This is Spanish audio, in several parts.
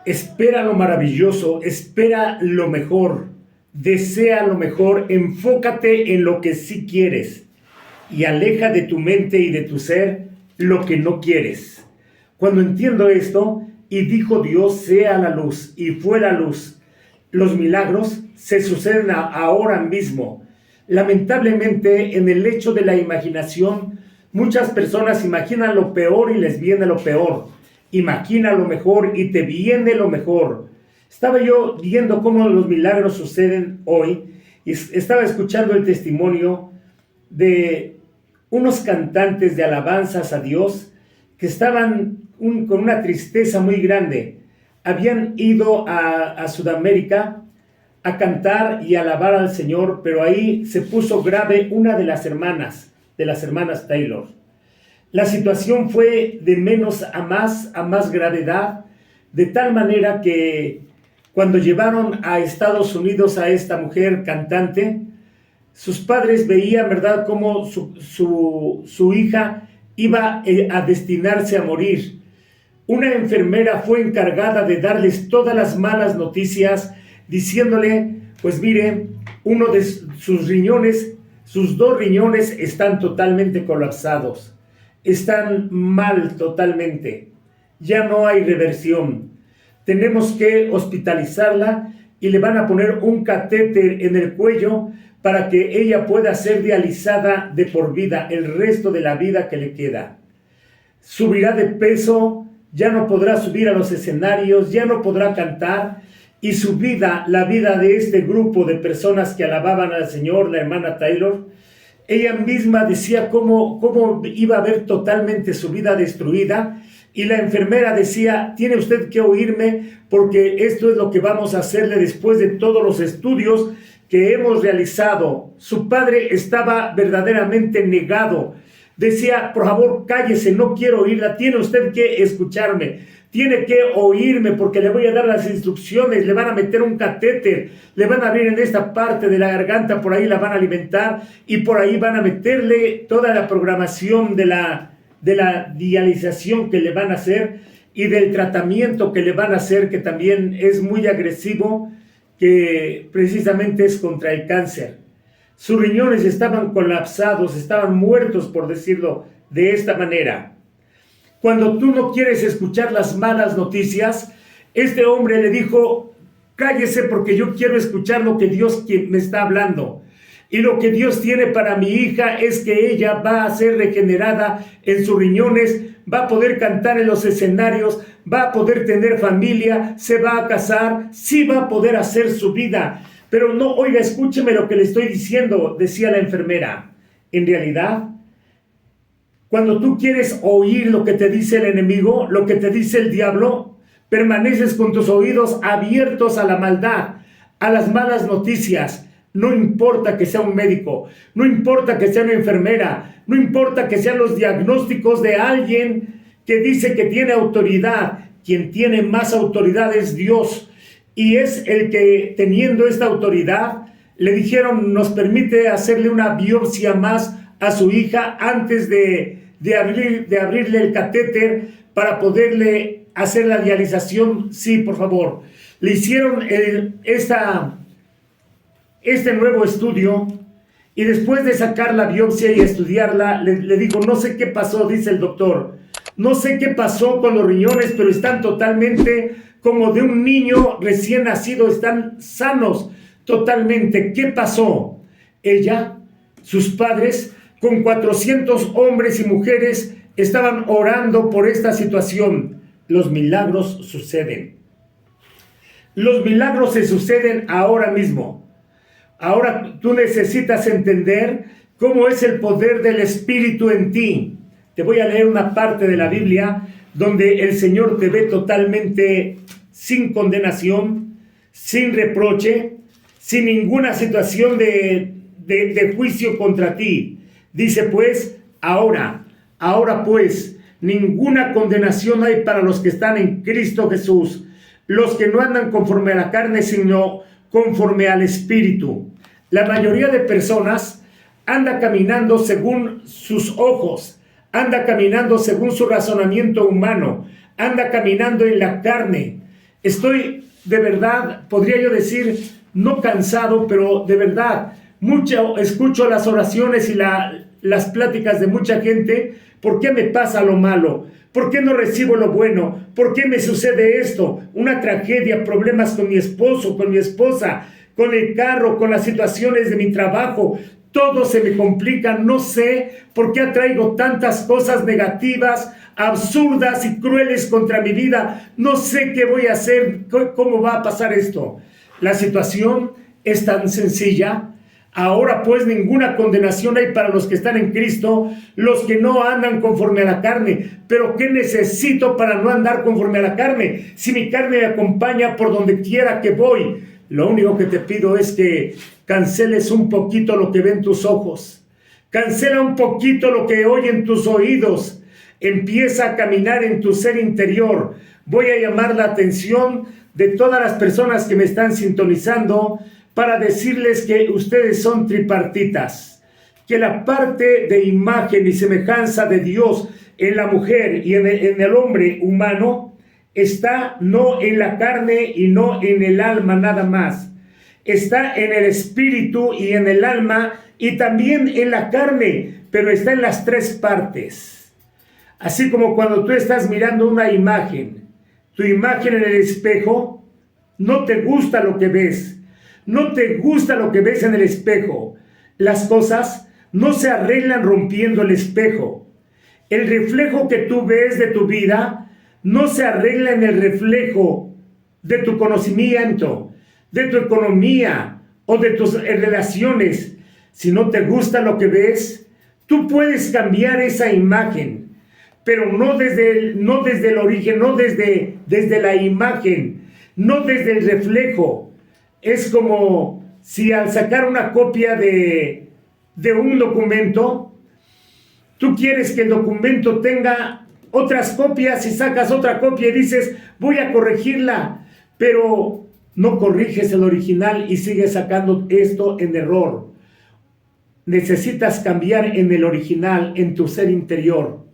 Espera lo maravilloso, espera lo mejor, desea lo mejor, enfócate en lo que sí quieres y aleja de tu mente y de tu ser lo que no quieres. Cuando entiendo esto, y dijo Dios, sea la luz, y fue la luz, los milagros se suceden ahora mismo. Lamentablemente, en el hecho de la imaginación, muchas personas imaginan lo peor y les viene lo peor. Imagina lo mejor y te viene lo mejor. Estaba yo viendo cómo los milagros suceden hoy y estaba escuchando el testimonio de unos cantantes de alabanzas a Dios que estaban con una tristeza muy grande. Habían ido a Sudamérica a cantar y alabar al Señor, pero ahí se puso grave una de las hermanas Taylor. La situación fue de menos a más gravedad, de tal manera que cuando llevaron a Estados Unidos a esta mujer cantante, sus padres veían, ¿verdad?, cómo su hija iba a destinarse a morir. Una enfermera fue encargada de darles todas las malas noticias, diciéndole, pues mire, uno de sus riñones, sus 2 riñones están totalmente colapsados. Están mal totalmente, ya no hay reversión, tenemos que hospitalizarla y le van a poner un catéter en el cuello para que ella pueda ser dializada de por vida, el resto de la vida que le queda. Subirá de peso, ya no podrá subir a los escenarios, ya no podrá cantar, y su vida, la vida de este grupo de personas que alababan al Señor, la hermana Taylor, ella misma decía cómo iba a ver totalmente su vida destruida, y la enfermera decía, tiene usted que oírme porque esto es lo que vamos a hacerle después de todos los estudios que hemos realizado. Su padre estaba verdaderamente negado. Decía, por favor, cállese, no quiero oírla, tiene usted que escucharme, tiene que oírme porque le voy a dar las instrucciones, le van a meter un catéter, le van a abrir en esta parte de la garganta, por ahí la van a alimentar y por ahí van a meterle toda la programación de la dialización que le van a hacer y del tratamiento que le van a hacer, que también es muy agresivo, que precisamente es contra el cáncer. Sus riñones estaban colapsados, estaban muertos, por decirlo de esta manera. Cuando tú no quieres escuchar las malas noticias, este hombre le dijo, cállese porque yo quiero escuchar lo que Dios me está hablando. Y lo que Dios tiene para mi hija es que ella va a ser regenerada en sus riñones, va a poder cantar en los escenarios, va a poder tener familia, se va a casar, sí va a poder hacer su vida. Pero no, oiga, escúcheme lo que le estoy diciendo, decía la enfermera. En realidad, cuando tú quieres oír lo que te dice el enemigo, lo que te dice el diablo, permaneces con tus oídos abiertos a la maldad, a las malas noticias. No importa que sea un médico, no importa que sea una enfermera, no importa que sean los diagnósticos de alguien que dice que tiene autoridad. Quien tiene más autoridad es Dios. Y es el que, teniendo esta autoridad, le dijeron, nos permite hacerle una biopsia más a su hija antes de abrirle el catéter para poderle hacer la dialización. Sí, por favor. Le hicieron este nuevo estudio y después de sacar la biopsia y estudiarla, le digo, no sé qué pasó, dice el doctor. No sé qué pasó con los riñones, pero están totalmente como de un niño recién nacido, están sanos totalmente. ¿Qué pasó? Ella, sus padres, con 400 hombres y mujeres, estaban orando por esta situación. Los milagros suceden. Los milagros se suceden ahora mismo. Ahora tú necesitas entender cómo es el poder del Espíritu en ti. Te voy a leer una parte de la Biblia donde el Señor te ve totalmente sin condenación, sin reproche, sin ninguna situación de juicio contra ti. Dice pues, ahora pues, ninguna condenación hay para los que están en Cristo Jesús, los que no andan conforme a la carne, sino conforme al Espíritu. La mayoría de personas anda caminando según sus ojos, anda caminando según su razonamiento humano, anda caminando en la carne. Estoy de verdad, podría yo decir, no cansado, pero de verdad, escucho las oraciones y las pláticas de mucha gente. ¿Por qué me pasa lo malo? ¿Por qué no recibo lo bueno? ¿Por qué me sucede esto? Una tragedia, problemas con mi esposo, con mi esposa, con el carro, con las situaciones de mi trabajo. Todo se me complica. No sé por qué atraigo tantas cosas negativas, absurdas y crueles contra mi vida. No sé qué voy a hacer, cómo va a pasar esto. La situación es tan sencilla. Ahora pues ninguna condenación hay para los que están en Cristo, los que no andan conforme a la carne. Pero ¿qué necesito para no andar conforme a la carne? Si mi carne me acompaña por donde quiera que voy. Lo único que te pido es que canceles un poquito lo que ven tus ojos. Cancela un poquito lo que oyen tus oídos. Empieza a caminar en tu ser interior. Voy a llamar la atención de todas las personas que me están sintonizando para decirles que ustedes son tripartitas, que la parte de imagen y semejanza de Dios en la mujer y en el hombre humano está no en la carne y no en el alma nada más, está en el espíritu y en el alma y también en la carne, pero está en las tres partes. Así como cuando tú estás mirando una imagen, tu imagen en el espejo, no te gusta lo que ves. No te gusta lo que ves en el espejo. Las cosas no se arreglan rompiendo el espejo. El reflejo que tú ves de tu vida no se arregla en el reflejo de tu conocimiento, de tu economía o de tus relaciones. Si no te gusta lo que ves, tú puedes cambiar esa imagen, pero no desde el origen, no desde la imagen, no desde el reflejo. Es como si al sacar una copia de un documento, tú quieres que el documento tenga otras copias y sacas otra copia y dices, voy a corregirla, pero no corriges el original y sigues sacando esto en error. Necesitas cambiar en el original, en tu ser interior.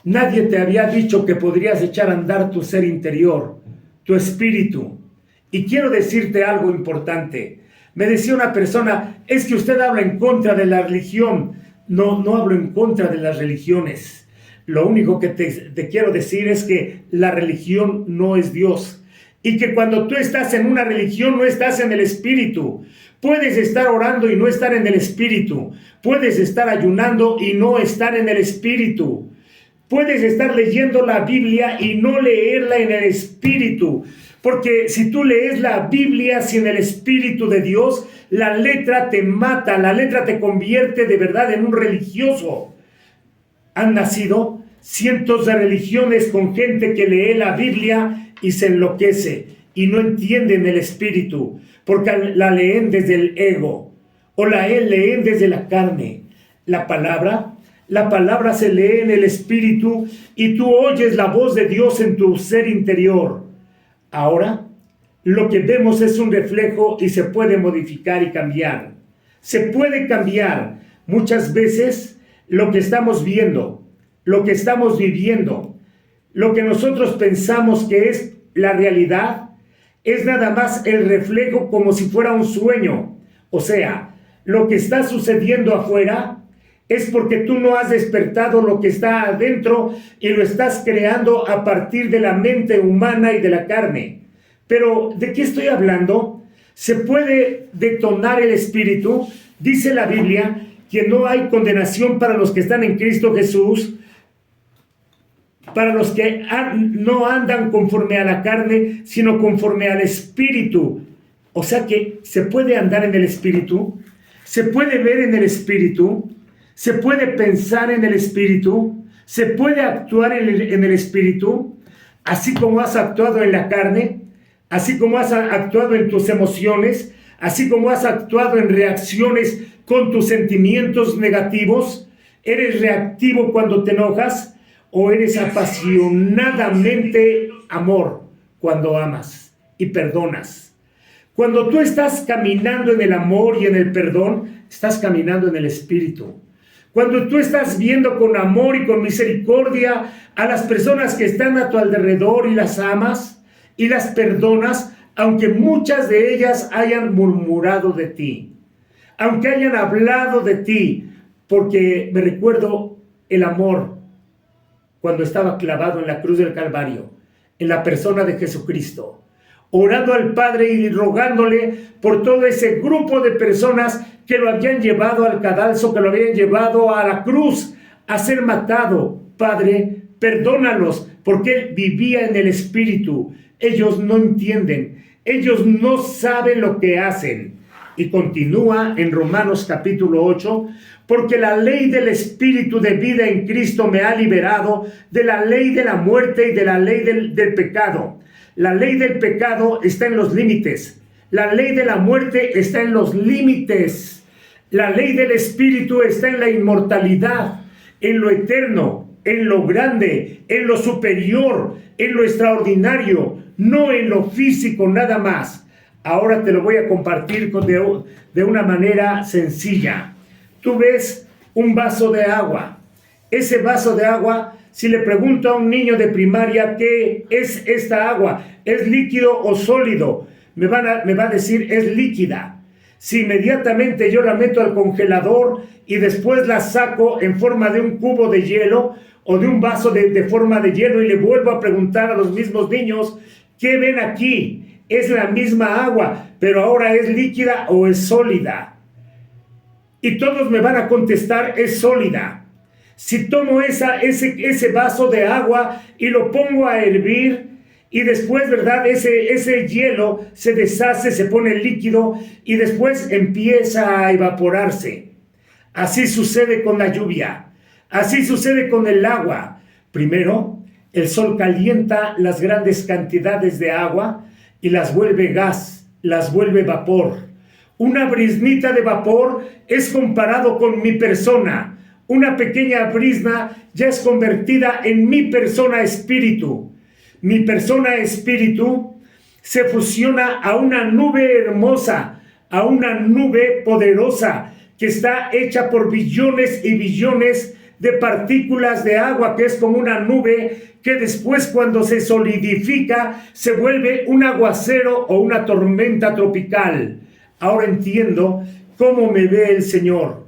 Nadie te había dicho que podrías echar a andar tu ser interior, tu espíritu. Y quiero decirte algo importante. Me decía una persona, es que usted habla en contra de la religión. No hablo en contra de las religiones. Lo único que te quiero decir es que la religión no es Dios. Y que cuando tú estás en una religión no estás en el espíritu. Puedes estar orando y no estar en el espíritu. Puedes estar ayunando y no estar en el espíritu. Puedes estar leyendo la Biblia y no leerla en el espíritu. Porque si tú lees la Biblia sin el Espíritu de Dios, la letra te mata, la letra te convierte de verdad en un religioso. Han nacido cientos de religiones con gente que lee la Biblia y se enloquece y no entienden el Espíritu, porque la leen desde el ego o la leen desde la carne. La palabra se lee en el Espíritu y tú oyes la voz de Dios en tu ser interior. Ahora, lo que vemos es un reflejo y se puede modificar y cambiar. Se puede cambiar. Muchas veces lo que estamos viendo, lo que estamos viviendo, lo que nosotros pensamos que es la realidad, es nada más el reflejo como si fuera un sueño. O sea, lo que está sucediendo afuera es porque tú no has despertado lo que está adentro y lo estás creando a partir de la mente humana y de la carne. Pero, ¿de qué estoy hablando? Se puede detonar el espíritu. Dice la Biblia que no hay condenación para los que están en Cristo Jesús, para los que no andan conforme a la carne, sino conforme al espíritu. O sea que se puede andar en el espíritu, se puede ver en el espíritu, se puede pensar en el espíritu, se puede actuar en el espíritu, así como has actuado en la carne, así como has actuado en tus emociones, así como has actuado en reacciones con tus sentimientos negativos. ¿Eres reactivo cuando te enojas o eres apasionadamente amor cuando amas y perdonas? Cuando tú estás caminando en el amor y en el perdón, estás caminando en el espíritu. Cuando tú estás viendo con amor y con misericordia a las personas que están a tu alrededor y las amas y las perdonas, aunque muchas de ellas hayan murmurado de ti, aunque hayan hablado de ti, porque me recuerdo el amor cuando estaba clavado en la cruz del Calvario, en la persona de Jesucristo, orando al Padre y rogándole por todo ese grupo de personas que lo habían llevado al cadalso, que lo habían llevado a la cruz a ser matado. Padre, perdónalos, porque él vivía en el Espíritu. Ellos no entienden, ellos no saben lo que hacen. Y continúa en Romanos capítulo 8, porque la ley del Espíritu de vida en Cristo me ha liberado de la ley de la muerte y de la ley del pecado. La ley del pecado está en los límites. La ley de la muerte está en los límites. La ley del Espíritu está en la inmortalidad, en lo eterno, en lo grande, en lo superior, en lo extraordinario, no en lo físico nada más. Ahora te lo voy a compartir de una manera sencilla. Tú ves un vaso de agua. Ese vaso de agua, si le pregunto a un niño de primaria qué es esta agua, ¿es líquido o sólido? Me va a decir, es líquida. Si inmediatamente yo la meto al congelador y después la saco en forma de un cubo de hielo o de un vaso de forma de hielo y le vuelvo a preguntar a los mismos niños, ¿qué ven aquí? Es la misma agua, pero ahora es líquida o es sólida. Y todos me van a contestar, es sólida. Si tomo ese vaso de agua y lo pongo a hervir, y después, ¿verdad? Ese hielo se deshace, se pone líquido y después empieza a evaporarse. Así sucede con la lluvia. Así sucede con el agua. Primero, el sol calienta las grandes cantidades de agua y las vuelve gas, las vuelve vapor. Una briznita de vapor es comparado con mi persona. Una pequeña brizna ya es convertida en mi persona espíritu. Mi persona espíritu se fusiona a una nube hermosa, a una nube poderosa que está hecha por billones y billones de partículas de agua, que es como una nube que después, cuando se solidifica, se vuelve un aguacero o una tormenta tropical. Ahora entiendo cómo me ve el Señor.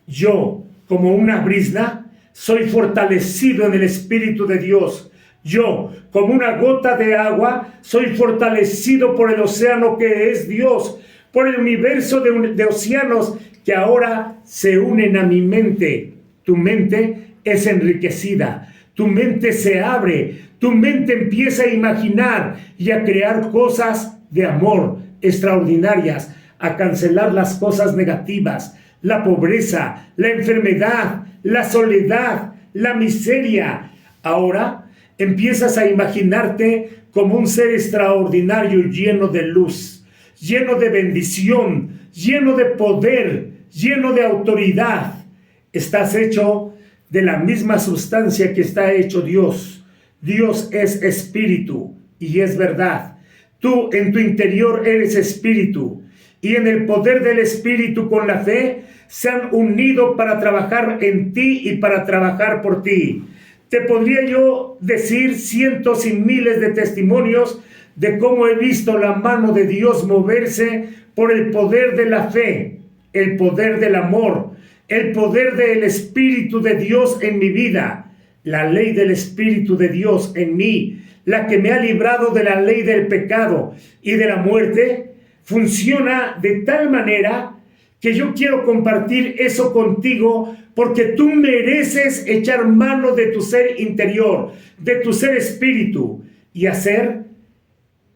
Yo, como una brizna, soy fortalecido en el Espíritu de Dios. Yo, como una gota de agua, soy fortalecido por el océano que es Dios, por el universo de océanos que ahora se unen a mi mente. Tu mente es enriquecida, tu mente se abre, tu mente empieza a imaginar y a crear cosas de amor extraordinarias, a cancelar las cosas negativas, la pobreza, la enfermedad, la soledad, la miseria. Ahora empiezas a imaginarte como un ser extraordinario, lleno de luz, lleno de bendición, lleno de poder, lleno de autoridad. Estás hecho de la misma sustancia que está hecho Dios. Dios es espíritu y es verdad. Tú en tu interior eres espíritu y en el poder del espíritu con la fe se han unido para trabajar en ti y para trabajar por ti. Te podría yo decir cientos y miles de testimonios de cómo he visto la mano de Dios moverse por el poder de la fe, el poder del amor, el poder del Espíritu de Dios en mi vida, la ley del Espíritu de Dios en mí, la que me ha librado de la ley del pecado y de la muerte, funciona de tal manera que yo quiero compartir eso contigo, porque tú mereces echar mano de tu ser interior, de tu ser espíritu, y hacer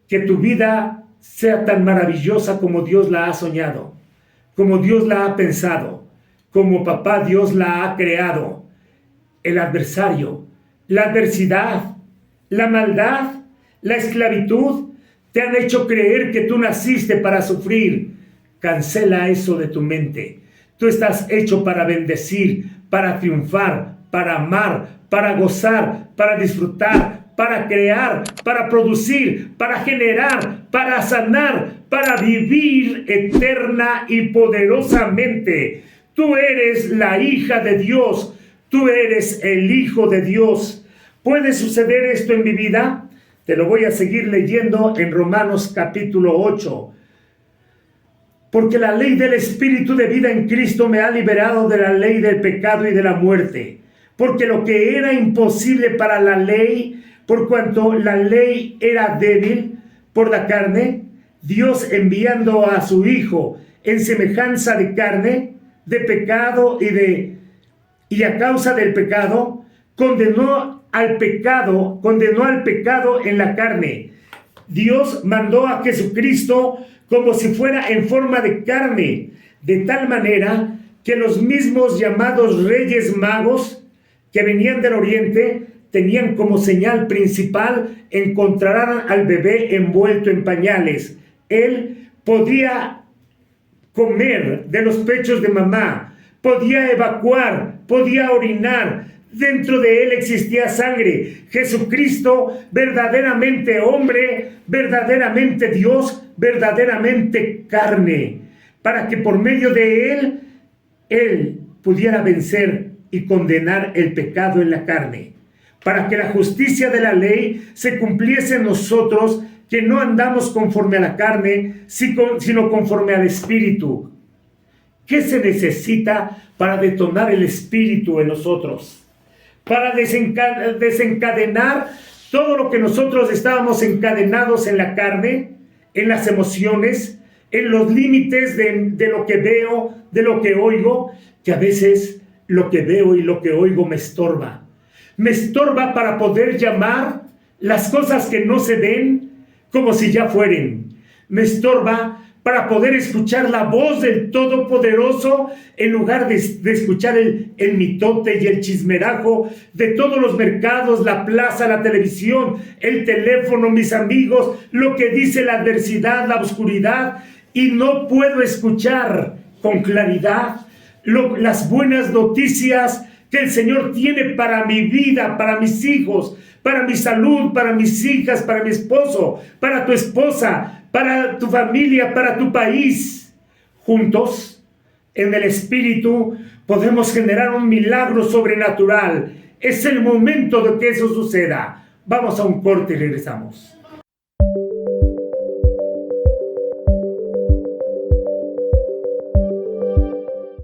que tu vida sea tan maravillosa como Dios la ha soñado, como Dios la ha pensado, como papá Dios la ha creado. El adversario, la adversidad, la maldad, la esclavitud, te han hecho creer que tú naciste para sufrir. Cancela eso de tu mente. Tú estás hecho para bendecir, para triunfar, para amar, para gozar, para disfrutar, para crear, para producir, para generar, para sanar, para vivir eterna y poderosamente. Tú eres la hija de Dios. Tú eres el hijo de Dios. ¿Puede suceder esto en mi vida? Te lo voy a seguir leyendo en Romanos capítulo 8. Porque la ley del Espíritu de vida en Cristo me ha liberado de la ley del pecado y de la muerte. Porque lo que era imposible para la ley, por cuanto la ley era débil por la carne, Dios enviando a su Hijo en semejanza de carne, de pecado y a causa del pecado, condenó al pecado en la carne. Dios mandó a Jesucristo como si fuera en forma de carne, de tal manera que los mismos llamados reyes magos que venían del oriente tenían como señal principal encontrar al bebé envuelto en pañales. Él podía comer de los pechos de mamá, podía evacuar, podía orinar. Dentro de él existía sangre. Jesucristo, verdaderamente hombre, verdaderamente Dios, verdaderamente carne, para que por medio de él pudiera vencer y condenar el pecado en la carne, para que la justicia de la ley se cumpliese en nosotros, que no andamos conforme a la carne, sino conforme al Espíritu. ¿Qué se necesita para detonar el Espíritu en nosotros? Para desencadenar todo lo que nosotros estábamos encadenados en la carne, en las emociones, en los límites de lo que veo, de lo que oigo, que a veces lo que veo y lo que oigo me estorba. Me estorba para poder llamar las cosas que no se ven como si ya fueren. Me estorba para poder escuchar la voz del Todopoderoso en lugar de escuchar el mitote y el chismerajo de todos los mercados, la plaza, la televisión, el teléfono, mis amigos, lo que dice la adversidad, la oscuridad, y no puedo escuchar con claridad las buenas noticias que el Señor tiene para mi vida, para mis hijos, para mi salud, para mis hijas, para mi esposo, para tu esposa, para tu familia, para tu país. Juntos, en el Espíritu, podemos generar un milagro sobrenatural. Es el momento de que eso suceda. Vamos a un corte y regresamos.